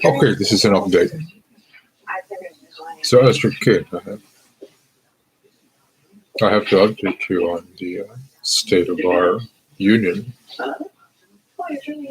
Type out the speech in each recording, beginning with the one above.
Okay, this is an update. So as your kid, I have to update you on the state of our union.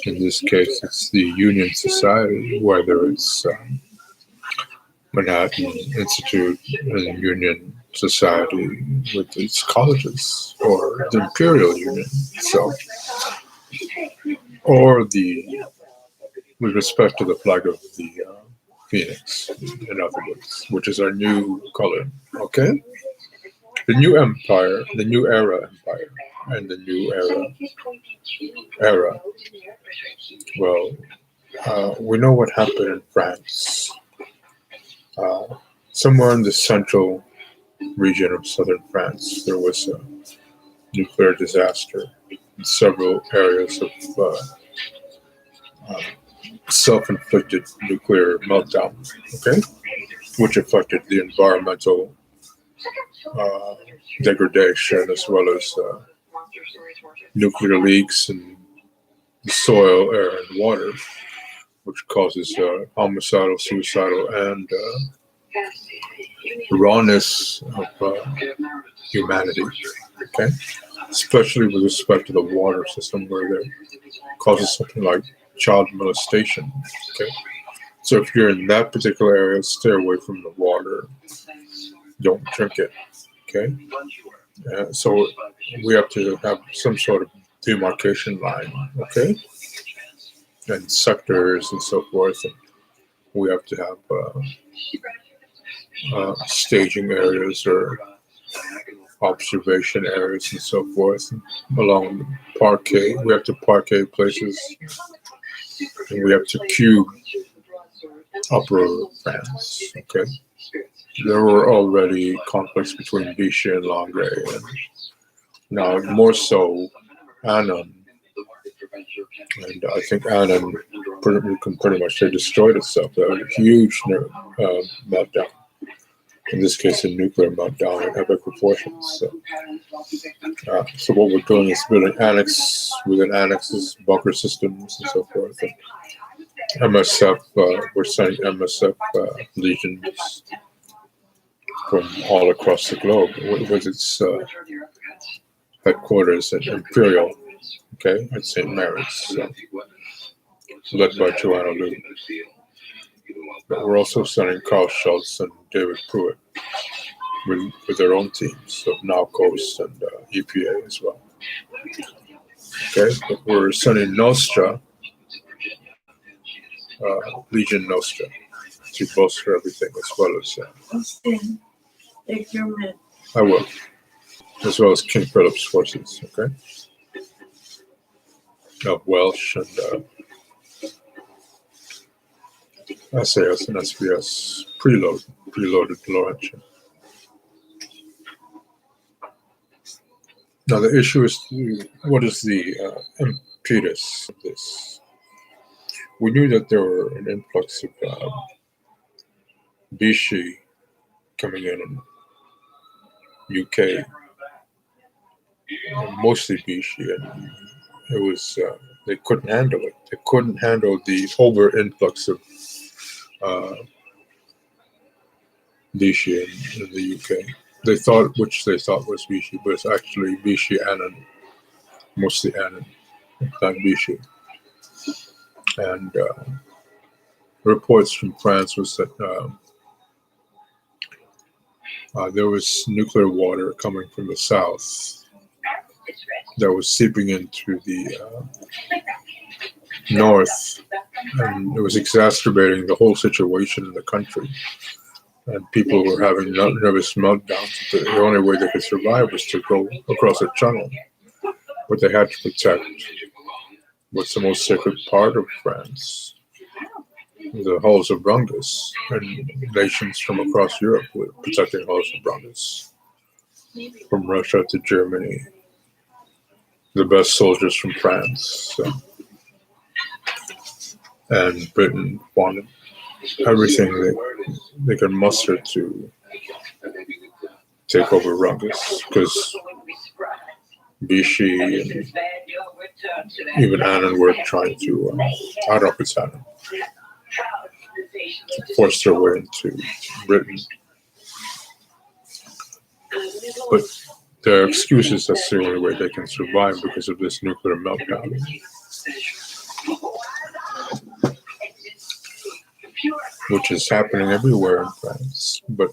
In this case, it's the Union Society, whether it's Manhattan Institute and Union Society with its colleges, or the Imperial Union itself, or with respect to the flag of the Phoenix, in other words, which is our new color, okay? The new empire, the new era empire, and the new era. Well, we know what happened in France. Somewhere in the central region of southern France, there was a nuclear disaster in several areas of self-inflicted nuclear meltdown, okay, which affected the environmental degradation as well as nuclear leaks in the soil, air, and water, which causes homicidal, suicidal, and rawness of humanity, okay? Especially with respect to the water system, where it causes something like child molestation, okay? So if you're in that particular area, stay away from the water. Don't drink it, okay? So we have to have some sort of demarcation line, okay? And sectors and so forth. And we have to have staging areas or observation areas and so forth. And along the parquet, we have to parquet places, and we have to cube Upper France, okay? There were already conflicts between Vichy and Langres, and now more so Annan. And I think Annan can pretty much say destroyed itself. There was a huge meltdown. In this case, a nuclear meltdown in epic proportions. So what we're doing is building annex within annexes, bunker systems, and so forth. And MSF, we're sending MSF legions from all across the globe with its headquarters at Imperial, okay, at St. Mary's, so, led by Joanna Liu. But we're also sending Carl Schultz and David Pruitt with their own teams of NALCOS and EPA as well. Okay, but we're sending Nostra, Legion Nostra, to bolster everything as well as I will, as well as King Philip's forces, okay? Of Welsh and SAS and SBS preloaded Laurentian. Now the issue is, what is the impetus of this? We knew that there were an influx of Vichy coming in UK, mostly Vichy, and it was they couldn't handle it. They couldn't handle the over influx of Vichy in the UK. They thought was Vichy, but it's actually Vichy Annan, mostly Annan, not Vichy. And reports from France was that there was nuclear water coming from the south that was seeping into the north, and it was exacerbating the whole situation in the country. And people were having nervous meltdowns. The only way they could survive was to go across a channel, but they had to protect what's the most sacred part of France, the halls of Brungus, and nations from across Europe were protecting halls of Brungus, from Russia to Germany, the best soldiers from France, and Britain wanted everything they could muster to take over Brungus, because Mitsubishi and even Annan were trying to, I don't know if it's Annan, to force their way into Britain. But their excuse is that's the only way they can survive because of this nuclear meltdown. Which is happening everywhere in France, but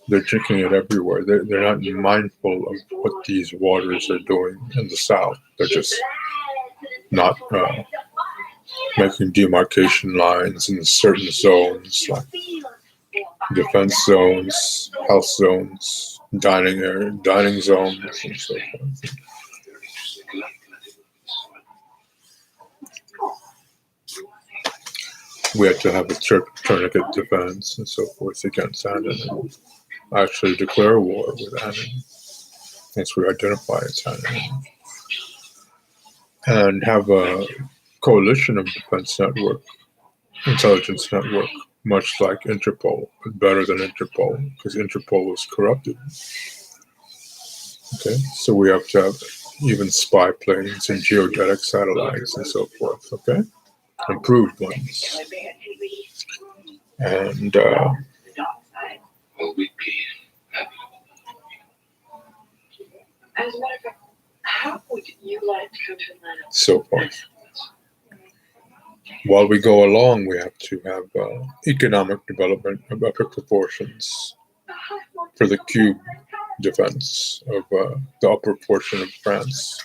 they're drinking it everywhere. They're not mindful of what these waters are doing in the south. They're just not making demarcation lines in certain zones, like defense zones, health zones, dining zones, and so forth. We had to have a tourniquet defense and so forth against Annan, and actually declare war with Annan once we identify as Annan, and have a coalition of defense network, intelligence network, much like Interpol, but better than Interpol, because Interpol was corrupted. Okay, so we have to have even spy planes and geodetic satellites and so forth, okay? Improved ones. And so forth. While we go along, we have to have economic development of epic proportions for the cube defense of the upper portion of France.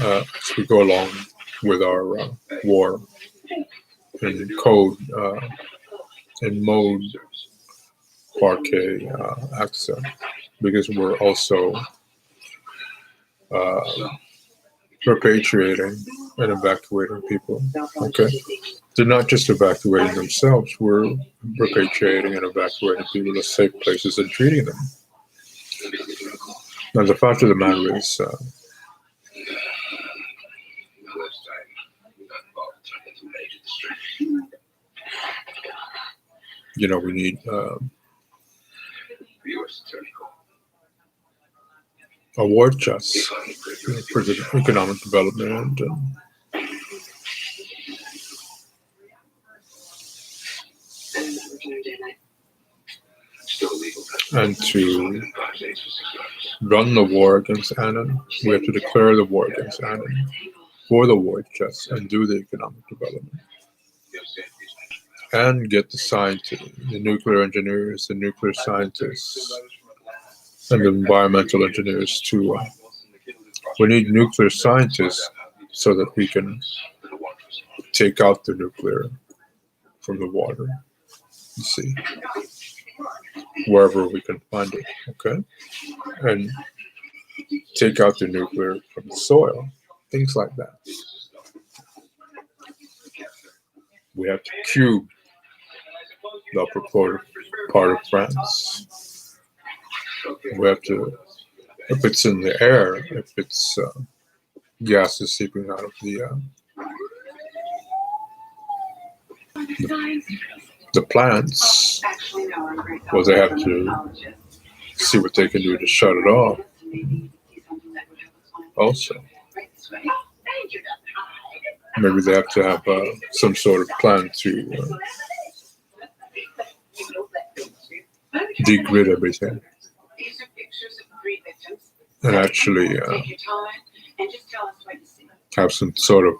As we go along with our war in code and mode parquet accent, because we're also repatriating and evacuating people. Okay, they're not just evacuating themselves, we're repatriating and evacuating people to safe places and treating them. Now the fact of the matter is we need a war chest for the economic development and to run the war against Annan. We have to declare the war against Annan for the war chest and do the economic development. And get the scientists, the nuclear engineers, the nuclear scientists, and the environmental engineers to. We need nuclear scientists so that we can take out the nuclear from the water. You see, wherever we can find it, okay, and take out the nuclear from the soil, things like that. We have to cube the upper part of France. We have to, if it's in the air, if it's gases seeping out of the plants, well, they have to see what they can do to shut it off. Also, maybe they have to have some sort of plan to degrid everything and actually have some sort of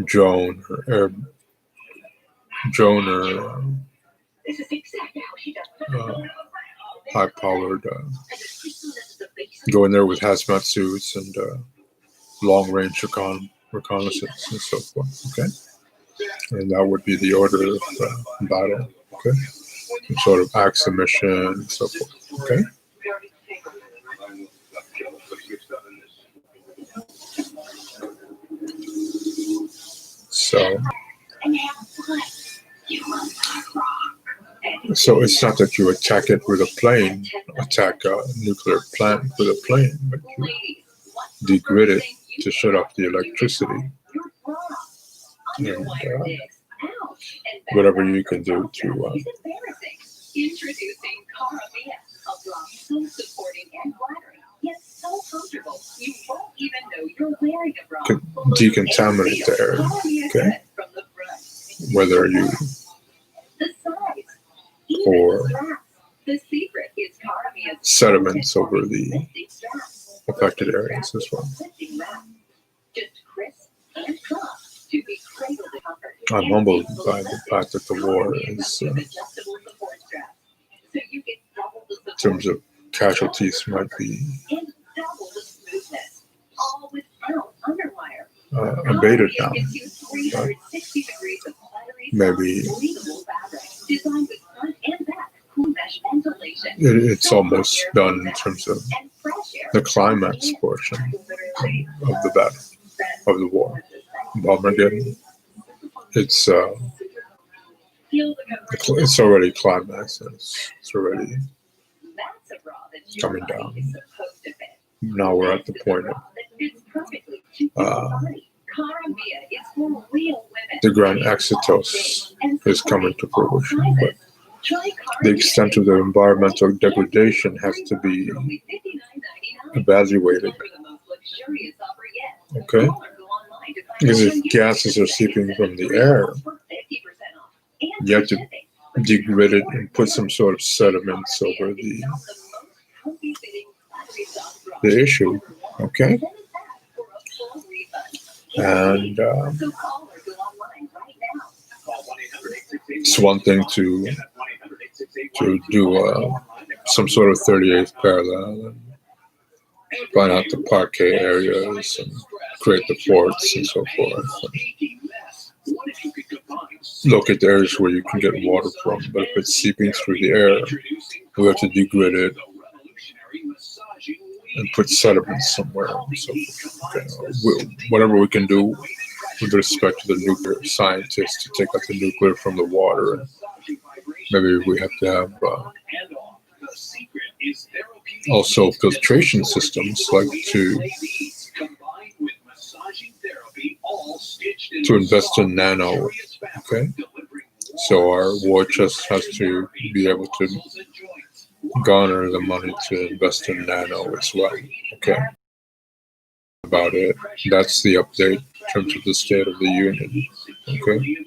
drone or high-powered go in there with hazmat suits and long-range reconnaissance and so forth. Okay, and that would be the order of battle. Okay, some sort of axe mission and so forth. Okay. So it's not that you attack it with a plane, attack a nuclear plant with a plane, but you degrid it to shut off the electricity. And whatever you can do to decontaminate the area, okay? Whether you pour sediments over the affected areas as well. I'm humbled by the fact that the war is, in terms of casualties, might be abated now. Maybe it's almost done in terms of the climax portion of the battle, of the war. Armageddon. It's already climaxed. It's already coming down. Now we're at the point of the grand exodus is coming to fruition, but the extent of the environmental degradation has to be evaluated. Okay? Because if gases are seeping from the air, you have to degrade it and put some sort of sediments over the issue. Okay? And it's one thing to do some sort of 38th parallel and find out the parquet areas and create the forts and so forth. And look at the areas where you can get water from, but if it's seeping through the air, we have to degrade it and put sediments somewhere. So, whatever we can do with respect to the nuclear scientists to take out the nuclear from the water, and maybe we have to have also filtration systems, like to invest in nano. Okay, so our war chest has to be able to garner the money to invest in nano as well. Okay, about it. That's the update in terms of the State of the Union. Okay,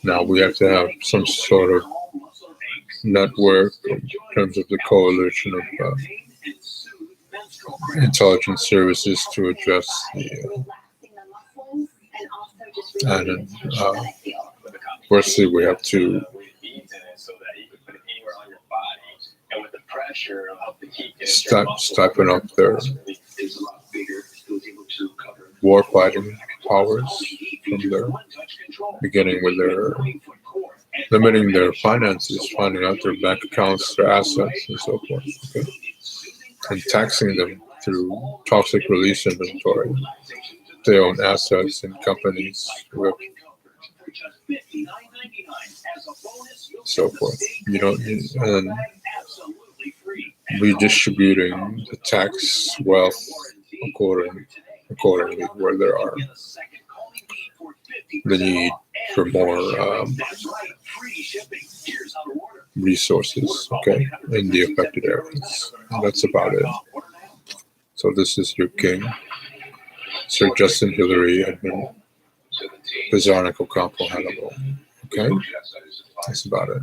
now we have to have some sort of network in terms of the coalition of intelligence services to address the and firstly we have to stipend up their war fighting powers from their beginning with their limiting their finances, finding out their bank accounts, their assets, and so forth, okay? And taxing them through toxic release inventory. They own assets in companies with so forth. And redistributing the tax wealth accordingly where there are the need for more resources, okay, in the affected areas. And that's about it. So this is your king, Sir Justin Hillary Edmund Pizarnico Campo Hannibal. Okay, that's about it.